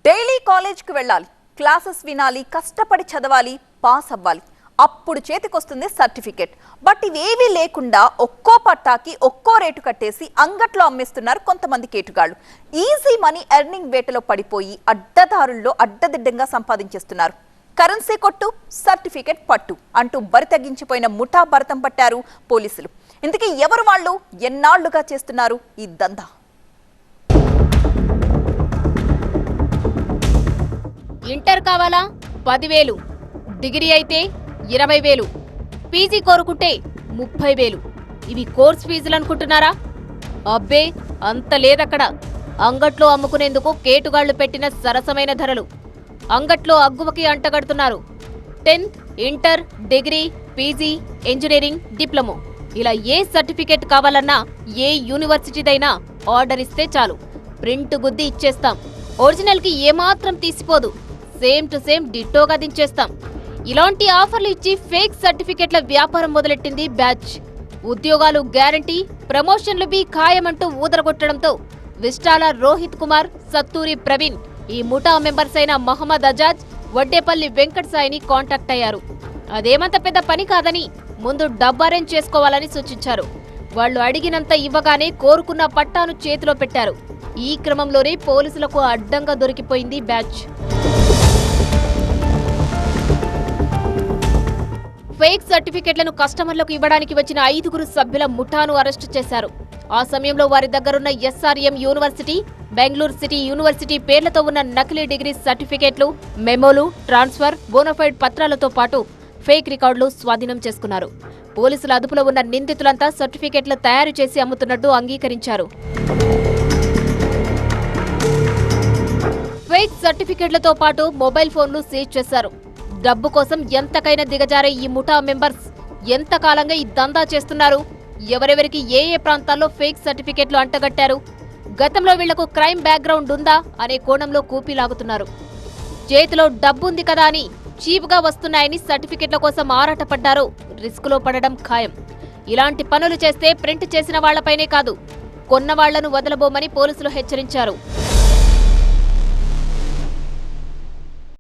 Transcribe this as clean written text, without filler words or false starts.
Daily కాలేజ్కి వెళ్ళాలి, classes వినాలి, కష్టపడి చదవాలి, పాస్ అవ్వాలి. అప్పుడు చేతికొస్తుంది సర్టిఫికెట్. బట్ ఇవేవీ లేకుండా ఒక్కో పట్టాకి ఒక్కో రేటు కట్టేసి అంగట్లో అమ్మేస్తున్నారు కొంతమంది కేటుగాళ్లు. ఈజీ మనీ ఎర్నింగ్ వేటలో పడిపోయి అడ్డదారుల్లో అడ్డదిడ్డంగా సంపాదించేస్తున్నారు. కరెన్సీ కొట్టు, సర్టిఫికెట్ పట్టు అంటూ బరి తగ్గించిపోయిన ముఠా భరతం పట్టారు పోలీసులు. ఇంతకీ ఎవరు వాళ్ళు, ఎన్నాళ్లుగా చేస్తున్నారు ఈ దందా? ఇంటర్ కావాలా 10,000, డిగ్రీ అయితే 20,000, పీజీ కోరుకుంటే 30,000. ఇవి కోర్స్ ఫీజులు అనుకుంటున్నారా? అబ్బే అంత లేదక్కడ. అంగట్లో అమ్ముకునేందుకు కేటుగాళ్లు పెట్టిన సరసమైన ధరలు. అంగట్లో అగ్గువకి అంటగడుతున్నారు. 10th, inter, degree, PG, engineering, diploma ఇలా ఏ సర్టిఫికెట్ కావాలన్నా ఏ యూనివర్సిటీదైనా ఆర్డర్ ఇస్తే చాలు, ప్రింట్ గుద్ది ఇచ్చేస్తాం. ఒరిజినల్ కి ఏమాత్రం తీసిపోదు, సేమ్ టు సేమ్ డిట్టోగా దించేస్తాం. ఇలాంటి ఆఫర్లు ఇచ్చి ఫేక్ సర్టిఫికెట్ల వ్యాపారం మొదలెట్టింది బ్యాచ్. ఉద్యోగాలు గ్యారంటీ, ప్రమోషన్లు బి ఖాయమంటూ ఊదరగొట్టడంతో విస్టాల రోహిత్ కుమార్, సత్తూరి ప్రవీణ్, ఈ ముఠా మెంబర్స్ అయిన మహమ్మద్ అజాజ్, వడ్డేపల్లి వెంకట్ సాయిని కాంటాక్ట్ అయ్యారు. అదేమంత పెద్ద పని కాదని ముందు డబ్బు అరేంజ్ చేసుకోవాలని సూచించారు. వాళ్లు అడిగినంత ఇవ్వగానే కోరుకున్న పట్టాను చేతిలో పెట్టారు. ఈ క్రమంలోనే పోలీసులకు అడ్డంగా దొరికిపోయింది బ్యాచ్. ఫేక్ సర్టిఫికెట్లను కస్టమర్లకు ఇవ్వడానికి వచ్చిన 5గురు సభ్యుల ముఠాను అరెస్టు చేశారు. ఆ సమయంలో వారి దగ్గరున్న SRM university, Bengaluru city university పేర్లతో ఉన్న నకిలీ డిగ్రీ సర్టిఫికెట్లు, మెమోలు, ట్రాన్స్ఫర్, బోనఫైడ్ పత్రాలతో పాటు ఫేక్ రికార్డులు స్వాధీనం చేసుకున్నారు. పోలీసుల అదుపులో ఉన్న నిందితులంతా సర్టిఫికెట్లు తయారు చేసి అమ్ముతున్నట్టు అంగీకరించారు. ఫేక్ సర్టిఫికెట్లతో పాటు మొబైల్ ఫోన్లు సీజ్ చేశారు. డబ్బు కోసం ఎంతకైనా దిగజారే ఈ ముఠా మెంబర్స్ ఎంతకాలంగా ఈ దందా చేస్తున్నారు? ఎవరెవరికి ఏ ఏ ప్రాంతాల్లో ఫేక్ సర్టిఫికెట్లు అంటగట్టారు? గతంలో వీళ్లకు క్రైమ్ బ్యాక్గ్రౌండ్ ఉందా అనే కోణంలో కూపీలాగుతున్నారు. చేతిలో డబ్బుంది కదా అని చీప్గా వస్తున్నాయని సర్టిఫికెట్ల కోసం ఆరాటపడ్డారు. రిస్కులో పడడం ఖాయం. ఇలాంటి పనులు చేస్తే ప్రింట్ చేసిన వాళ్లపైనే కాదు, కొన్న వాళ్లను వదలబోమని పోలీసులు హెచ్చరించారు.